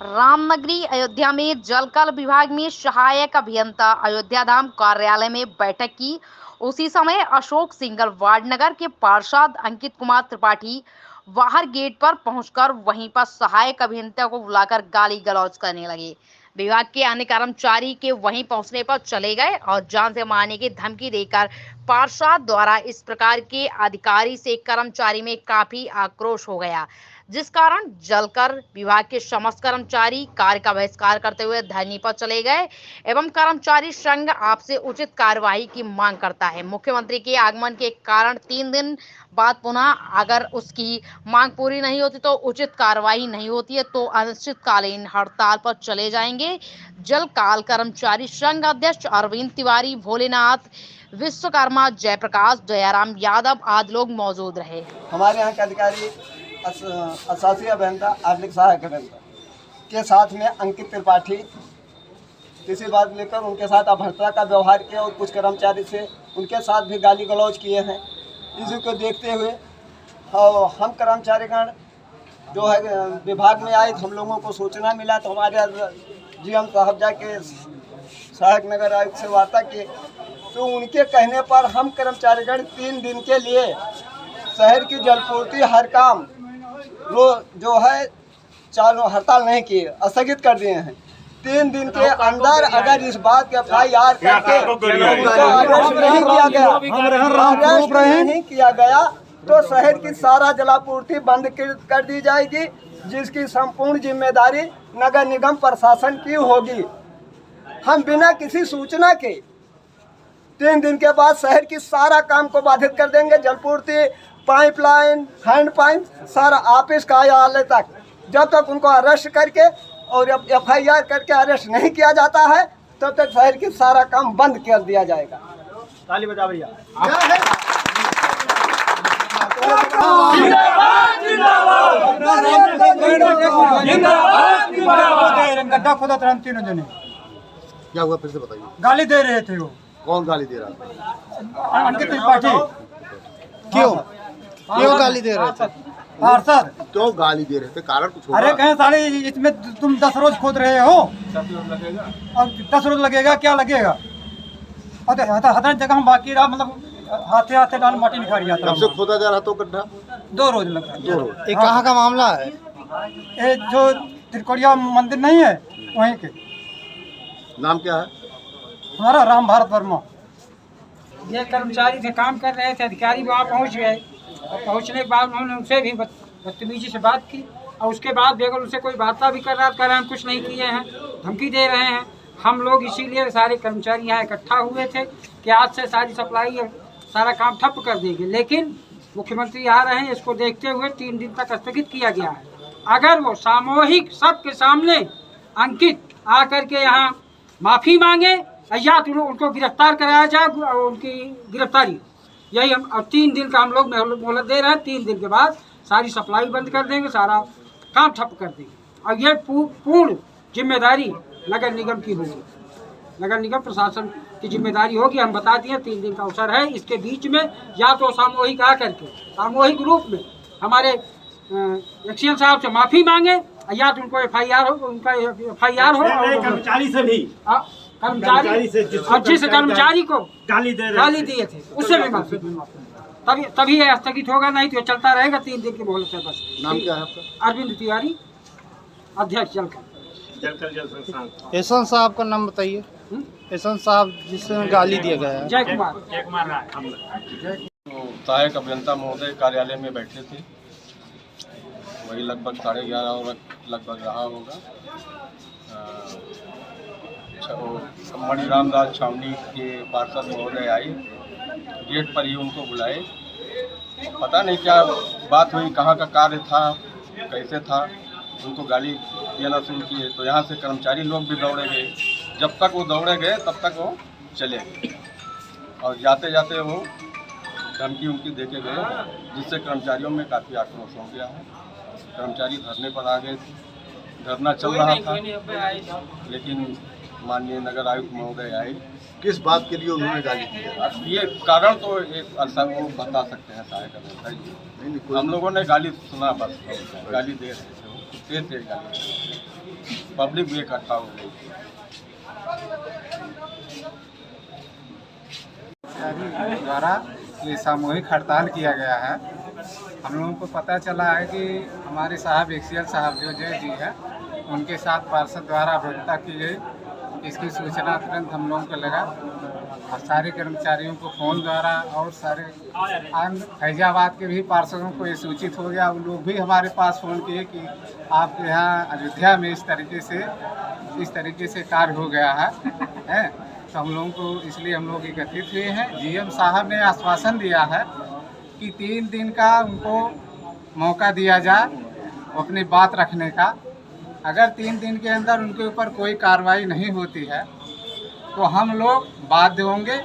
रामनगरी अयोध्या में जलकल विभाग में सहायक अभियंता अयोध्या धाम कार्यालय में बैठक की। उसी समय अशोक सिंघल वार्ड नगर के पार्षद अंकित कुमार त्रिपाठी बाहर गेट पर पहुंचकर वहीं पर सहायक अभियंता को बुलाकर गाली गलौज करने लगे। विभाग के अन्य कर्मचारी के वहीं पहुंचने पर चले गए और जान से मारने की धमकी देकर पार्षद द्वारा इस प्रकार के अधिकारी से कर्मचारी में काफी आक्रोश हो गया, जिस कारण जलकर विभाग के समस्त कर्मचारी कार्य का बहिष्कार करते हुए धरने पर चले गए एवं कर्मचारी संघ आपसे उचित कार्यवाही की मांग करता है। मुख्यमंत्री के आगमन के कारण 3 दिन बाद पुनः अगर उसकी मांग पूरी नहीं होती तो उचित कार्यवाही नहीं होती है तो अनिश्चितकालीन हड़ताल पर चले जाएंगे। जलकाल कर्मचारी संघ अध्यक्ष अरविंद तिवारी, भोलेनाथ विश्वकर्मा, जयप्रकाश, दयाराम यादव आदि लोग मौजूद रहे। हमारे यहाँ के अधिकारी अशासी अभियंता आर्थिक सहायक अभियंता के साथ में अंकित त्रिपाठी किसी बात लेकर उनके साथ अभद्रता का व्यवहार किया और कुछ कर्मचारी से उनके साथ भी गाली गलौज किए हैं। इसी को देखते हुए हम कर्मचारीगण जो है विभाग में आए, हम लोगों को सूचना मिला तो हमारे जीएम साहब जाके सहायक नगर आयुक्त से वार्ता की तो उनके कहने पर हम कर्मचारीगण 3 दिन के लिए शहर की जलपूर्ति हर काम जो है चालू हड़ताल नहीं किए, स्थगित कर दिए हैं। 3 दिन के अंदर अगर इस बात के FIR करके अरेस्ट नहीं किया गया तो शहर की सारा जलापूर्ति बंद कर दी जाएगी, जिसकी संपूर्ण जिम्मेदारी नगर निगम प्रशासन की होगी। हम बिना किसी सूचना के 3 दिन के बाद शहर की सारा काम को बाधित कर देंगे। जलपूर्ति, पाइपलाइन, हैंड पाइप, सारा ऑफिस कार्यालय तक, जब तक उनको अरेस्ट करके और FIR करके अरेस्ट नहीं किया जाता है तब तक शहर की सारा काम बंद कर दिया जाएगा। ताली बजा भैया। गड्ढा खोदा था हम तीनों जने। क्या हुआ फिर से बताइए। गाली दे रहे थे वो। कौन गाली दे रहा था? अंकित त्रिपाठी। क्यों गाली दे रहे थे? पार्षद क्यों गाली दे रहे थे? कारण कुछ होगा? अरे कहें साले इसमें तुम 10 रोज खोद रहे हो और 10 रोज लगेगा, क्या लगेगा? हर जगह हम बाकी रहा, मतलब हाथे हाथे डाल माटी निकाल रहा था। कब से खोदा जा रहा था गड्ढा? 2 रोज लगा। 2 रोज। ये कहाँ का मामला है? ये जो त्रिकोणिया मंदिर नहीं है वहीं के। नाम क्या है? हमारा राम भारत वर्मा। ये कर्मचारी थे, काम कर रहे थे, अधिकारी वहाँ पहुँच गए और पहुँचने के बाद उन्होंने उनसे भी बदतमीजी से बात की और उसके बाद भी अगर उनसे कोई वार्ता भी कर रहे हैं, कुछ नहीं किए हैं, धमकी दे रहे हैं। हम लोग इसीलिए सारे कर्मचारी यहाँ इकट्ठा हुए थे कि आज से सारी सप्लाई और सारा काम ठप कर देंगे, लेकिन मुख्यमंत्री आ रहे हैं, इसको देखते हुए 3 दिन तक स्थगित किया गया है। अगर वो सामूहिक सबके सामने अंकित आकर के यहाँ माफ़ी मांगे या तो उनको गिरफ्तार कराया जाए, उनकी गिरफ्तारी, यही हम। और 3 दिन का हम लोग मोहलत दे रहे हैं। 3 दिन के बाद सारी सप्लाई बंद कर देंगे, सारा काम ठप कर देंगे और ये पूर्ण जिम्मेदारी नगर निगम की होगी, नगर निगम प्रशासन की जिम्मेदारी होगी। हम बता दिए 3 दिन का अवसर है। इसके बीच में या तो सामूहिक आकर के सामूहिक रूप में हमारे एक्शन साहब से माफ़ी मांगे या तो उनको FIR हो, उनका FIR हो और कर्मचारी से भी कर्मचारी से जिस कर्मचारी को गाली दिए थे उससे भी माफी, तभी ये स्थगित होगा, नहीं तो चलता रहेगा। 3 दिन की मोहलत है बस। नाम क्या है आपका? अरविंद तिवारी, अध्यक्ष जलकर। एहसान साहब का नाम बताइए। एहसान साहब जिससे गाली दिया गया है। जय कुमार। सहायक अभियंता महोदय कार्यालय में बैठे थे, वही लगभग 11:30 लगभग रहा होगा। मणि रामदास छावनी के पार्षद महोदय आए, गेट पर ही उनको बुलाए। पता नहीं क्या बात हुई, कहाँ का कार्य था, कैसे था, उनको गाली देना शुरू किए तो यहाँ से कर्मचारी लोग भी दौड़े गए। जब तक वो दौड़े गए तब तक वो चले गए और जाते जाते वो धमकी उनकी देके गए, जिससे कर्मचारियों में काफ़ी आक्रोश हो गया है। कर्मचारी धरने पर आ गए थे, धरना चल रहा था, लेकिन माननीय नगर आयुक्त महोदय आए। किस बात के लिए उन्होंने गाली दी है? ये कारण तो एक वो बता सकते हैं सहायक अभियंता जी। हम लोगों ने गाली सुना, बस गाली दे रहे थे वो। तेज तेज गाली, पब्लिक भी इकट्ठा हो गई। द्वारा ये सामूहिक हड़ताल किया गया है। हम लोगों को पता चला है कि हमारे साहब एक्सीएल साहब जो जय जी है, उनके साथ पार्षद द्वारा अभद्रता की गई। इसकी सूचना तुरंत हम लोगों को लगा और सारे कर्मचारियों को फ़ोन द्वारा और सारे फैजाबाद के भी पार्षदों को ये सूचित हो गया। वो लोग भी हमारे पास फ़ोन किए कि आपके यहाँ अयोध्या में इस तरीके से कार्य हो गया है। तो हम लोगों को इसलिए हम लोग एकत्रित हुए हैं। जीएम साहब ने आश्वासन दिया है कि 3 दिन का उनको मौका दिया जाए अपनी बात रखने का। अगर 3 दिन के अंदर उनके ऊपर कोई कार्रवाई नहीं होती है तो हम लोग बाध्य होंगे,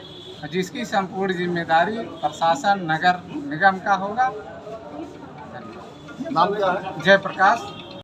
जिसकी संपूर्ण जिम्मेदारी प्रशासन नगर निगम का होगा। नाम क्या है? जयप्रकाश।